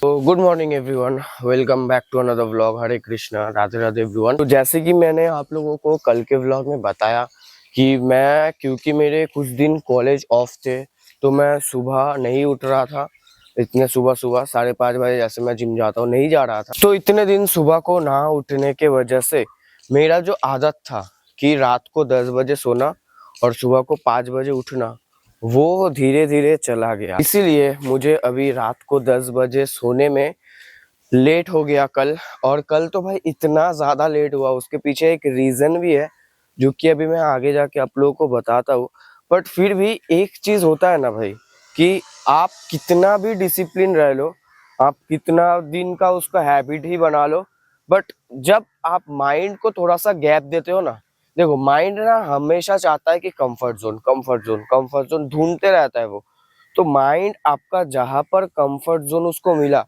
तो good morning everyone, welcome back to another vlog. Hare Krishna, Radhe Radhe everyone. तो जैसे कि मैंने आप लोगों को कल के व्लॉग में बताया कि मैं क्योंकि मेरे कुछ दिन कॉलेज ऑफ थे तो मैं सुबह नहीं उठ रहा था। इतने सुबह सुबह 5:30 बजे जैसे मैं जिम जाता हूँ नहीं जा रहा था। तो इतने दिन सुबह को ना उठने के वजह से मेरा जो आदत था कि रात को 10 बजे सोना और सुबह को 5 बजे उठना, वो धीरे धीरे चला गया। इसीलिए मुझे अभी रात को 10 बजे सोने में लेट हो गया कल। और कल तो भाई इतना ज्यादा लेट हुआ, उसके पीछे एक रीजन भी है जो कि अभी मैं आगे जाके आप लोगों को बताता हूँ। बट फिर भी एक चीज होता है ना भाई, कि आप कितना भी डिसिप्लिन रह लो, आप कितना दिन का उसका हैबिट ही बना लो, बट जब आप माइंड को थोड़ा सा गैप देते हो ना, देखो माइंड ना हमेशा चाहता है कि comfort zone comfort zone comfort zone ढूंढते रहता है वो। तो माइंड आपका जहां पर कंफर्ट जोन उसको मिला,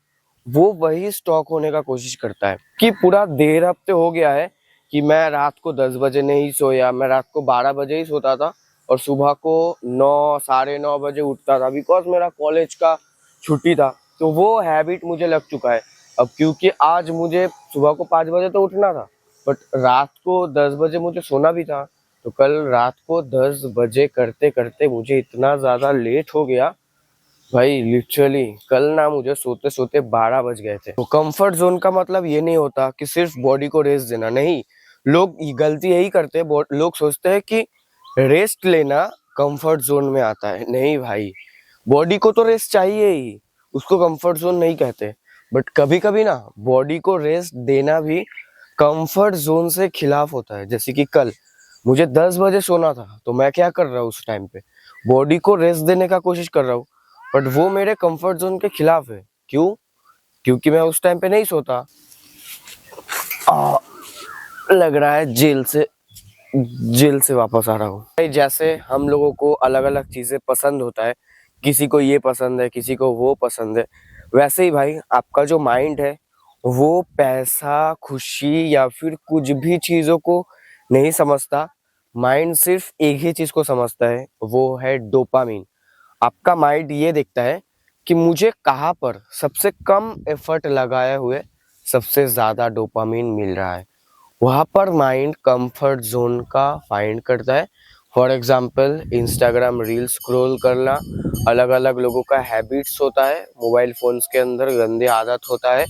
वो वही स्टॉक होने का कोशिश करता है। कि पूरा 1.5 हफ्ते हो गया है कि मैं रात को 10 बजे नहीं सोया, मैं रात को 12 बजे ही सोता था और सुबह को 9 9:30 बजे उठता था, बिकॉज मेरा कॉलेज का छुट्टी था। तो वो हैबिट मुझे लग चुका है अब, क्योंकि आज मुझे सुबह को 5 बजे तो उठना था, बट रात को 10 बजे मुझे सोना भी था। तो कल रात को 10 बजे करते करते मुझे इतना ज्यादा लेट हो गया भाई, लिटरली कल ना मुझे सोते सोते 12 बज गए थे। तो कंफर्ट जोन का मतलब ये नहीं होता कि सिर्फ बॉडी को रेस्ट देना, नहीं। लोग गलती यही करते हैं, लोग सोचते हैं कि रेस्ट लेना कंफर्ट जोन में आता है। नहीं भाई, बॉडी को तो रेस्ट चाहिए ही, उसको कंफर्ट जोन नहीं कहते। बट कभी कभी ना बॉडी को रेस्ट देना भी कंफर्ट जोन से खिलाफ होता है। जैसे कि कल मुझे 10 बजे सोना था, तो मैं क्या कर रहा हूँ उस टाइम पे, बॉडी को रेस्ट देने का कोशिश कर रहा हूँ, बट वो मेरे कंफर्ट जोन के खिलाफ है। क्यों? क्योंकि मैं उस टाइम पे नहीं सोता। आ, लग रहा है जेल से वापस आ रहा हूँ। जैसे हम लोगों को अलग अलग चीजें पसंद होता है, किसी को ये पसंद है, किसी को वो पसंद है, वैसे ही भाई आपका जो माइंड है वो पैसा, खुशी या फिर कुछ भी चीजों को नहीं समझता। माइंड सिर्फ एक ही चीज को समझता है, वो है डोपामीन। आपका माइंड ये देखता है कि मुझे कहाँ पर सबसे कम एफर्ट लगाए हुए सबसे ज्यादा डोपामीन मिल रहा है, वहां पर माइंड कंफर्ट जोन का फाइंड करता है। For example Instagram reel scroll करना, अलग अलग लोगों का हैबिट्स होता है, मोबाइल फोन्स के अंदर गंदे आदत होता है।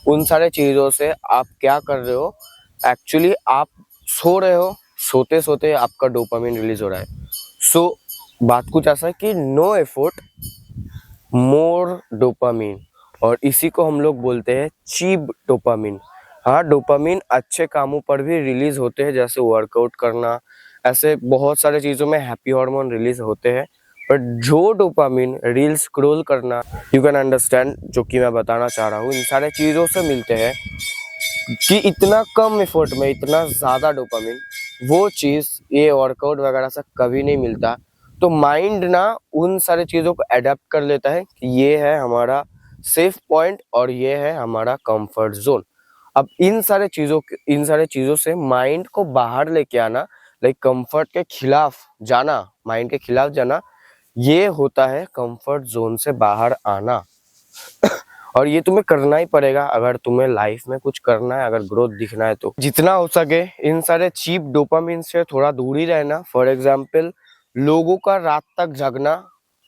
उन सारे चीजों से आप क्या कर रहे हो, एक्चुअली आप सो रहे हो, सोते सोते आपका डोपामिन रिलीज हो रहा है। सो बात कुछ ऐसा है कि नो एफर्ट मोर डोपामिन, और इसी को हम लोग बोलते हैं चीप डोपामिन। हाँ, डोपामिन अच्छे कामों पर भी रिलीज होते हैं, जैसे वर्कआउट करना, ऐसे बहुत सारे चीजों में हैप्पी हार्मोन रिलीज होते हैं। बट जो डोपामिन रील स्क्रॉल करना, यू कैन अंडरस्टैंड जो कि मैं बताना चाह रहा हूँ, इन सारे चीजों से मिलते हैं कि इतना कम एफर्ट में इतना ज्यादा डोपामिन, वो चीज ये वर्कआउट वगैरह से कभी नहीं मिलता। तो माइंड ना उन सारे चीजों को अडेप्ट कर लेता है कि ये है हमारा सेफ पॉइंट और ये है हमारा कंफर्ट जोन। अब इन सारे चीजों से माइंड को बाहर लेके आना, लाइक कंफर्ट के खिलाफ जाना, माइंड के खिलाफ जाना, ये होता है कंफर्ट जोन से बाहर आना। और ये तुम्हें करना ही पड़ेगा अगर तुम्हें लाइफ में कुछ करना है, अगर ग्रोथ दिखना है। तो जितना हो सके इन सारे चीप डोपामिन से थोड़ा दूर ही रहना। फॉर एग्जाम्पल लोगों का रात तक जगना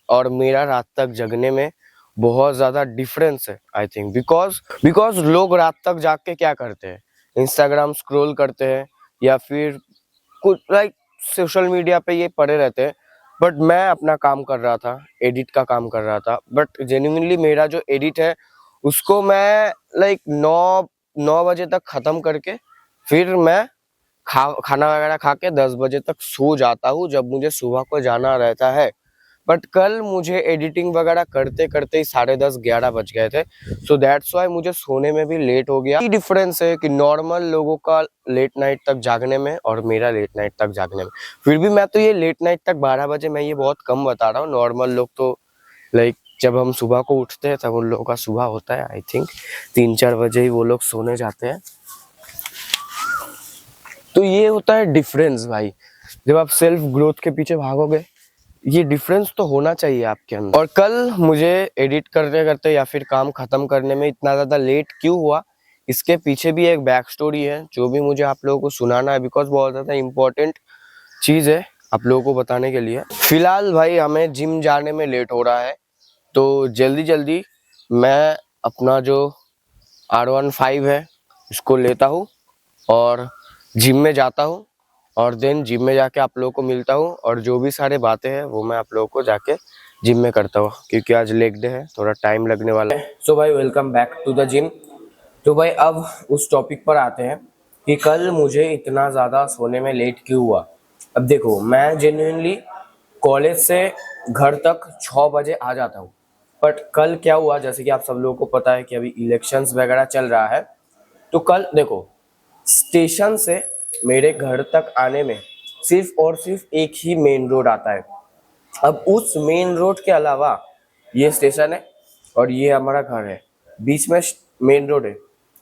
और मेरा रात तक जगने में बहुत ज्यादा डिफरेंस है, आई थिंक। बिकॉज लोग रात तक जाग के क्या करते हैं, इंस्टाग्राम स्क्रॉल करते हैं या फिर कुछ लाइक सोशल मीडिया पे ये पड़े रहते हैं। बट मैं अपना काम कर रहा था, एडिट का काम कर रहा था। बट जेन्युइनली मेरा जो एडिट है उसको मैं लाइक 9 बजे तक खत्म करके फिर मैं खाना वगैरह खा के 10 बजे तक सो जाता हूँ, जब मुझे सुबह को जाना रहता है। बट कल मुझे एडिटिंग वगैरह करते करते ही 10:30 11 बज गए थे। सो दैट्स वाई मुझे सोने में भी लेट हो गया। ये डिफरेंस है कि नॉर्मल लोगों का लेट नाइट तक जागने में और मेरा लेट नाइट तक जागने में। फिर भी मैं तो ये लेट नाइट तक 12 बजे, मैं ये बहुत कम बता रहा हूँ। नॉर्मल लोग तो लाइक जब हम सुबह को उठते हैं तब उन लोगों का सुबह होता है, आई थिंक 3 4 बजे ही वो लोग सोने जाते हैं। तो ये होता है डिफरेंस भाई। जब आप सेल्फ ग्रोथ के पीछे भागोगे ये डिफरेंस तो होना चाहिए आपके अंदर। और कल मुझे एडिट करते करते या फिर काम खत्म करने में इतना ज्यादा लेट क्यों हुआ, इसके पीछे भी एक बैक स्टोरी है जो भी मुझे आप लोगों को सुनाना है, बिकॉज बहुत ज्यादा इंपॉर्टेंट चीज है आप लोगों को बताने के लिए। फिलहाल भाई हमें जिम जाने में लेट हो रहा है, तो जल्दी जल्दी मैं अपना जो R15 है इसको लेता हूँ और जिम में जाता हूँ, और देन जिम में जाके आप लोगों को मिलता हूँ, और जो भी सारे बातें हैं वो मैं आप लोगों को जाके जिम में करता हूँ, क्योंकि आज लेग डे है, थोड़ा टाइम लगने वाला है। सो भाई welcome back to the gym. तो भाई अब उस टॉपिक पर आते हैं कि कल मुझे इतना ज़्यादा सोने में लेट क्यों हुआ। अब देखो, मैं जेन्युइनली कॉलेज से घर तक 6 बजे आ जाता हूँ, बट कल क्या हुआ, जैसे कि आप सब लोगों को पता है कि अभी इलेक्शंस वगैरह चल रहा है, तो कल देखो स्टेशन से मेरे घर तक आने में सिर्फ और सिर्फ एक ही मेन रोड आता है। अब उस मेन रोड के अलावा ये स्टेशन है और ये हमारा घर है, बीच में मेन रोड है,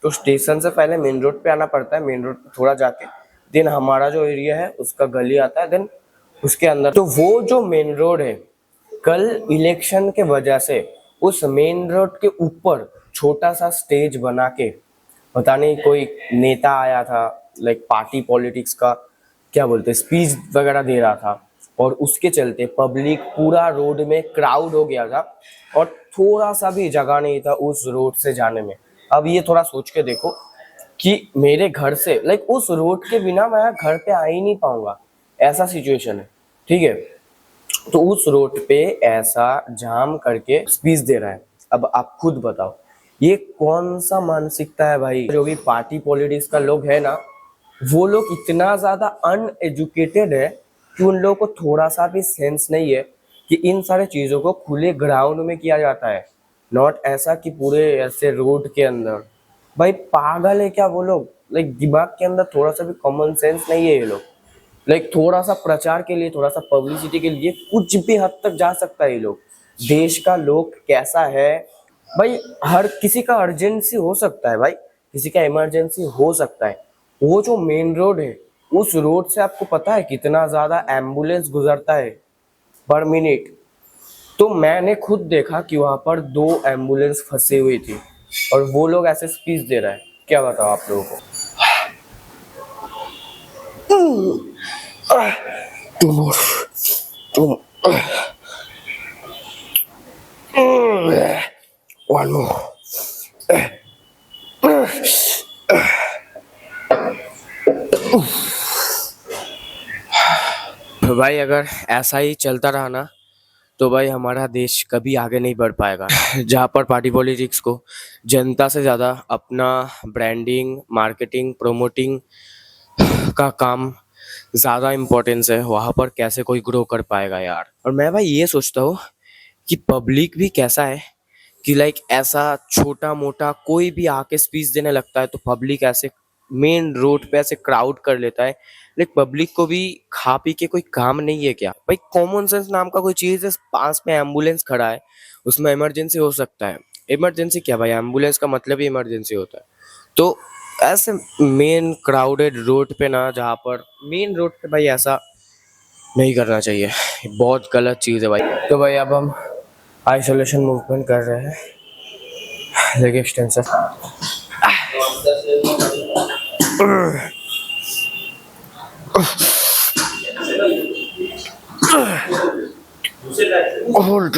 तो स्टेशन से पहले मेन रोड पे आना पड़ता है, मेन रोड पे थोड़ा जाके देन हमारा जो एरिया है उसका गली आता है, देन उसके अंदर। तो वो जो मेन रोड है, कल इलेक्शन के वजह से उस मेन रोड के ऊपर छोटा सा स्टेज बना के, पता नहीं कोई नेता आया था, लाइक पार्टी पॉलिटिक्स का क्या बोलते स्पीच वगैरह दे रहा था, और उसके चलते पब्लिक पूरा रोड में क्राउड हो गया था और थोड़ा सा भी जगह नहीं था उस रोड से जाने में। अब ये थोड़ा सोच के देखो कि मेरे घर से लाइक उस रोड के बिना मैं घर पे आ ही नहीं पाऊंगा, ऐसा सिचुएशन है, ठीक है। तो उस रोड पे ऐसा जाम करके स्पीच दे रहा है। अब आप खुद बताओ ये कौन सा मानसिकता है भाई। जो भी पार्टी पॉलिटिक्स का लोग है ना, वो लोग इतना ज्यादा अनएजुकेटेड है कि उन लोगों को थोड़ा सा भी सेंस नहीं है कि इन सारे चीजों को खुले ग्राउंड में किया जाता है, नॉट ऐसा कि पूरे ऐसे रोड के अंदर। भाई पागल है क्या वो लोग, लाइक दिमाग के अंदर थोड़ा सा भी कॉमन सेंस नहीं है ये लोग। लाइक थोड़ा सा प्रचार के लिए, थोड़ा सा पब्लिसिटी के लिए कुछ भी हद तक जा सकता है ये लोग। देश का लोग कैसा है भाई, हर किसी का अर्जेंसी हो सकता है भाई, किसी का इमरजेंसी हो सकता है। वो जो मेन रोड है, उस रोड से आपको पता है कितना ज्यादा एम्बुलेंस गुजरता है पर मिनट। तो मैंने खुद देखा कि वहां पर 2 एम्बुलेंस फंसी हुई थी और वो लोग ऐसे स्पीच दे रहा है, क्या बताओ आप लोगों को। तुम तुम one more. भाई अगर ऐसा ही चलता रहा ना, तो भाई हमारा देश कभी आगे नहीं बढ़ पाएगा। जहाँ पर पार्टी पॉलिटिक्स को जनता से ज़्यादा अपना ब्रांडिंग, मार्केटिंग, प्रोमोटिंग का काम ज़्यादा इम्पोर्टेंस है, वहाँ पर कैसे कोई ग्रो कर पाएगा यार। और मैं भाई ये सोचता हूँ कि पब्लिक भी कैसा है कि लाइक ऐसा छोटा मोटा कोई भी आके स्पीच देने लगता है तो पब्लिक ऐसे मेन रोड पे ऐसे क्राउड कर लेता है। लाइक पब्लिक को भी खा पी के कोई काम नहीं है क्या भाई। कॉमन सेंस नाम का कोई चीज है, पास में एम्बुलेंस खड़ा है, उसमें इमरजेंसी हो सकता है। इमरजेंसी क्या भाई, एम्बुलेंस का मतलब ही इमरजेंसी होता है। तो ऐसे मेन क्राउडेड रोड पे ना, जहाँ पर मेन रोड पे भाई ऐसा नहीं करना चाहिए, बहुत गलत चीज़ है भाई। तो भाई अब हम आइसोलेशन मूवमेंट कर रहे हैं, लेग एक्सटेंशन। होल्ड।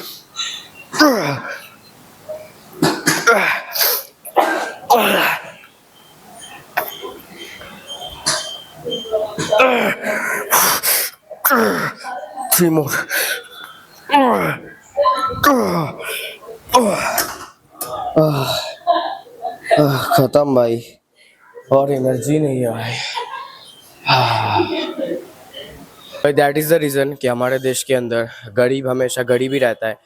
3 more। खत्म भाई, और एनर्जी नहीं है भाई। भाई दैट इज द रीजन कि हमारे देश के अंदर गरीब हमेशा गरीब ही रहता है।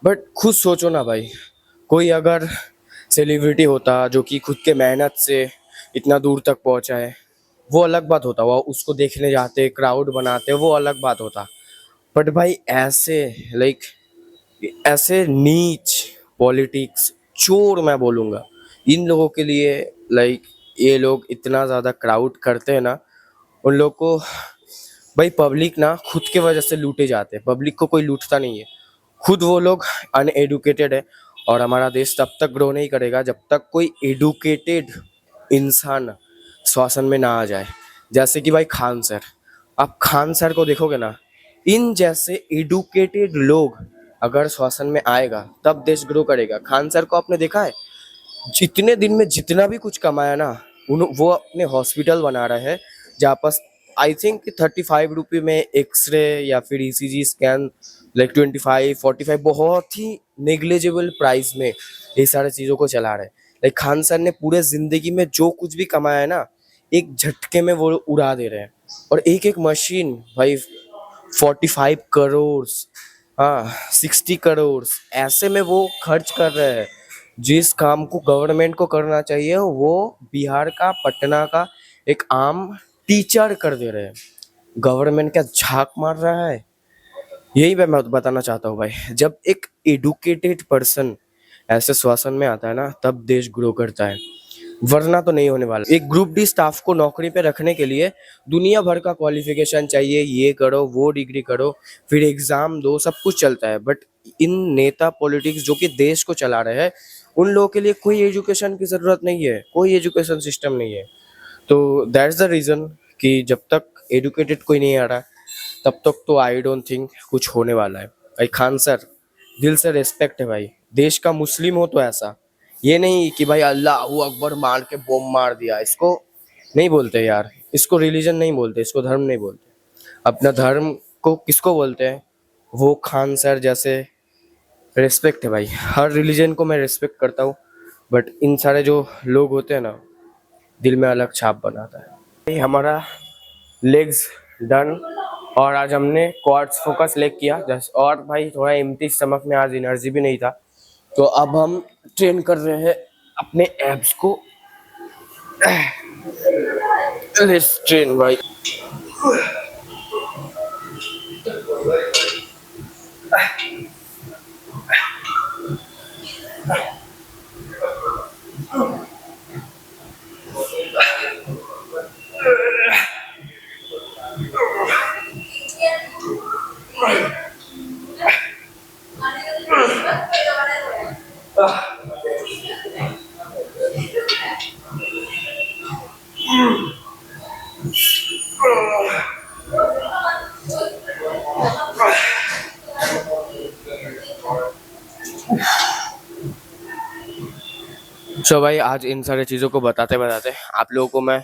बट खुद सोचो ना भाई, कोई अगर सेलिब्रिटी होता जो कि खुद के मेहनत से इतना दूर तक पहुंचा है, वो अलग बात होता, वो उसको देखने जाते, क्राउड बनाते, वो अलग बात होता। बट भाई ऐसे लाइक ऐसे नीच पॉलिटिक्स चोर मैं बोलूँगा, इन लोगों के लिए लाइक ये लोग इतना ज़्यादा क्राउड करते हैं ना, उन लोग को भाई पब्लिक ना खुद के वजह से लूटे जाते हैं, पब्लिक को कोई लूटता नहीं है, खुद वो लोग अनएडुकेटेड है। और हमारा देश तब तक ग्रो नहीं करेगा जब तक कोई एडुकेटेड इंसान शासन में ना आ जाए। जैसे कि भाई खान सर, आप खान सर को देखोगे ना, इन जैसे एडुकेटेड लोग अगर शासन में आएगा तब देश ग्रो करेगा। खान सर को आपने देखा है, जितने दिन में जितना भी कुछ कमाया ना, वो अपने हॉस्पिटल बना रहे हैं जहाँ पर आई थिंक 35 रुपये में एक्सरे या फिर ईसीजी स्कैन, लाइक 25 45 बहुत ही नेग्लिजिबल प्राइस में ये सारे चीज़ों को चला रहे हैं। लाइक खान सर ने पूरे जिंदगी में जो कुछ भी कमाया है ना, एक झटके में वो उड़ा दे रहे हैं। और एक एक मशीन भाई 45 करोड़, हाँ 60 करोड़ ऐसे में वो खर्च कर रहे हैं। जिस काम को गवर्नमेंट को करना चाहिए वो बिहार का, पटना का एक आम टीचर कर दे रहे हैं। गवर्नमेंट क्या झाक मार रहा है? यही मैं बताना चाहता हूँ भाई, जब एक एडुकेटेड पर्सन ऐसे शासन में आता है ना तब देश ग्रो करता है, वरना तो नहीं होने वाला। एक ग्रुप डी स्टाफ को नौकरी पे रखने के लिए दुनिया भर का क्वालिफिकेशन चाहिए, ये करो वो डिग्री करो फिर एग्जाम दो, सब कुछ चलता है। बट इन नेता पॉलिटिक्स जो कि देश को चला रहे हैं, उन लोगों के लिए कोई एजुकेशन की ज़रूरत नहीं है, कोई एजुकेशन सिस्टम नहीं है। तो दैट्स द रीज़न कि जब तक एडुकेटेड कोई नहीं आ रहा तब तक तो आई डोंट थिंक कुछ होने वाला है। भाई खान सर, दिल से रेस्पेक्ट है भाई, देश का मुस्लिम हो तो ऐसा, ये नहीं कि भाई अल्लाह अकबर मार के बम मार दिया, इसको नहीं बोलते यार, इसको रिलीजन नहीं बोलते, इसको धर्म नहीं बोलते। अपना धर्म को किसको बोलते हैं? वो खान सर जैसे रेस्पेक्ट है भाई, हर रिलीजन को मैं रेस्पेक्ट करता हूँ, बट इन सारे जो लोग होते हैं ना, दिल में अलग छाप बनाता है। हमारा लेग्स डन, और आज हमने क्वाड्स फोकस लेग किया जस्ट। और भाई थोड़ा एम्प्टी स्टमक में, आज एनर्जी भी नहीं था, तो अब हम ट्रेन कर रहे हैं अपने एब्स को। लेट्स ट्रेन भाई। सो भाई आज इन सारी चीज़ों को बताते बताते आप लोगों को मैं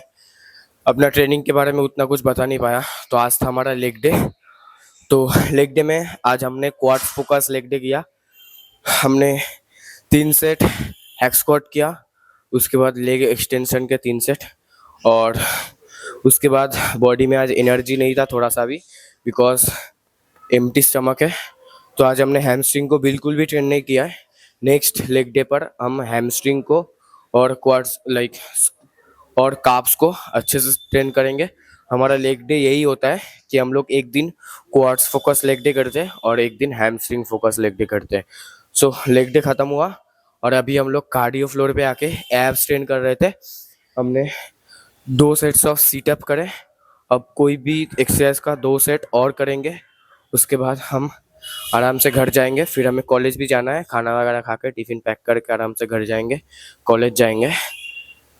अपना ट्रेनिंग के बारे में उतना कुछ बता नहीं पाया। तो आज था हमारा लेग डे। तो लेग डे में आज हमने क्वाड्स फोकस लेग डे किया। हमने 3 सेट हैक स्क्वाट किया, उसके बाद लेग एक्सटेंशन के 3 सेट, और उसके बाद बॉडी में आज एनर्जी नहीं था थोड़ा सा भी, बिकॉज एम्प्टी स्टमक है। तो आज हमने हैमस्ट्रिंग को बिल्कुल भी ट्रेन नहीं किया है। नेक्स्ट लेग डे पर हम हैमस्ट्रिंग को और क्वाड्स और काप्स को अच्छे से ट्रेन करेंगे। हमारा लेग डे यही होता है कि हम लोग एक दिन क्वाड्स फोकस लेग डे करते हैं और एक दिन हैमस्ट्रिंग फोकस लेग डे करते हैं। सो लेग डे ख़त्म हुआ और अभी हम लोग कार्डियो फ्लोर पे आके एब्स ट्रेन कर रहे थे। हमने 2 सेट्स ऑफ सीटअप करे, अब कोई भी एक्सरसाइज का 2 सेट और करेंगे, उसके बाद हम आराम से घर जाएंगे। फिर हमें कॉलेज भी जाना है, खाना वगैरह खा कर टिफ़िन पैक करके आराम से घर जाएंगे, कॉलेज जाएंगे।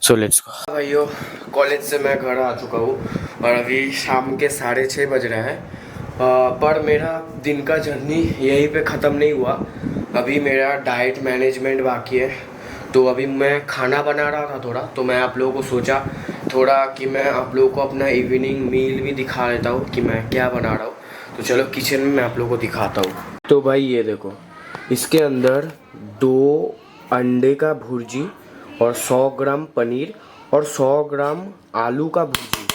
सो लेट्स गो भाइयों, कॉलेज से मैं घर आ चुका हूँ और अभी शाम के 6:30 बज रहे हैं। पर मेरा दिन का जर्नी यहीं पे ख़त्म नहीं हुआ, अभी मेरा डाइट मैनेजमेंट बाकी है। तो अभी मैं खाना बना रहा था थोड़ा, तो मैं आप लोगों को सोचा थोड़ा कि मैं आप लोगों को अपना इवनिंग मील भी दिखा देता हूँ कि मैं क्या बना रहा हूँ। तो चलो किचन में मैं आप लोगों को दिखाता हूँ। तो भाई ये देखो, इसके अंदर 2 अंडे का भुर्जी और 100 ग्राम पनीर और 100 ग्राम आलू का भुर्जी,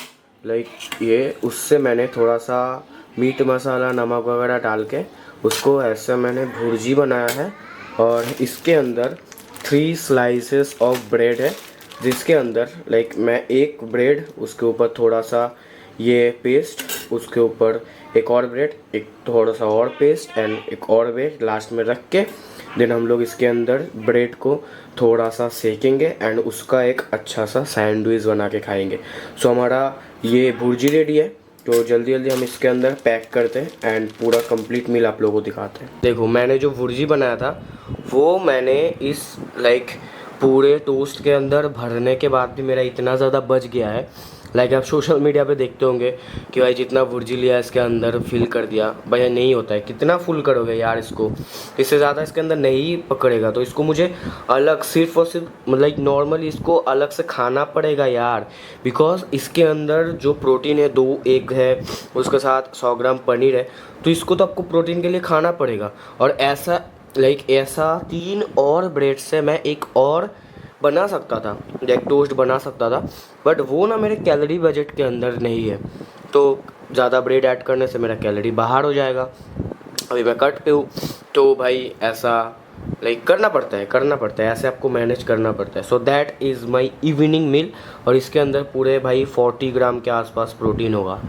लाइक ये उससे मैंने थोड़ा सा मीट मसाला नमक वगैरह डाल के उसको ऐसा मैंने भुर्जी बनाया है। और इसके अंदर 3 स्लाइसेस ऑफ ब्रेड है, जिसके अंदर लाइक मैं एक ब्रेड, उसके ऊपर थोड़ा सा ये पेस्ट, उसके ऊपर एक और ब्रेड, एक थोड़ा सा और पेस्ट एंड एक और ब्रेड लास्ट में रख के देन हम लोग इसके अंदर ब्रेड को थोड़ा सा सेकेंगे एंड उसका एक अच्छा सा सैंडविच बना के खाएंगे। सो हमारा ये भुर्जी रेडी है। तो जल्दी जल्दी हम इसके अंदर पैक करते हैं एंड पूरा कंप्लीट मील आप लोगों को दिखाते हैं। देखो मैंने जो भुर्जी बनाया था वो मैंने इस पूरे टोस्ट के अंदर भरने के बाद भी मेरा इतना ज़्यादा बच गया है। आप सोशल मीडिया पे देखते होंगे कि भाई जितना भुर्जी लिया इसके अंदर फिल कर दिया, भैया नहीं होता है। कितना फुल करोगे यार इसको, इससे ज़्यादा इसके अंदर नहीं पकड़ेगा। तो इसको मुझे अलग सिर्फ और सिर्फ नॉर्मली इसको अलग से खाना पड़ेगा यार, बिकॉज इसके अंदर जो प्रोटीन है 2 एग है, उसके साथ 100 ग्राम पनीर है, तो इसको तो आपको प्रोटीन के लिए खाना पड़ेगा। और ऐसा ऐसा 3 और ब्रेड से मैं एक और बना सकता था, एक टोस्ट बना सकता था, बट वो ना मेरे कैलोरी बजट के अंदर नहीं है। तो ज़्यादा ब्रेड ऐड करने से मेरा कैलोरी बाहर हो जाएगा। अभी मैं कट पे हूँ तो भाई ऐसा करना पड़ता है, ऐसे आपको मैनेज करना पड़ता है। So that is my evening meal. और इसके अंदर पूरे भाई 40 ग्राम के आसपास प्रोटीन होगा।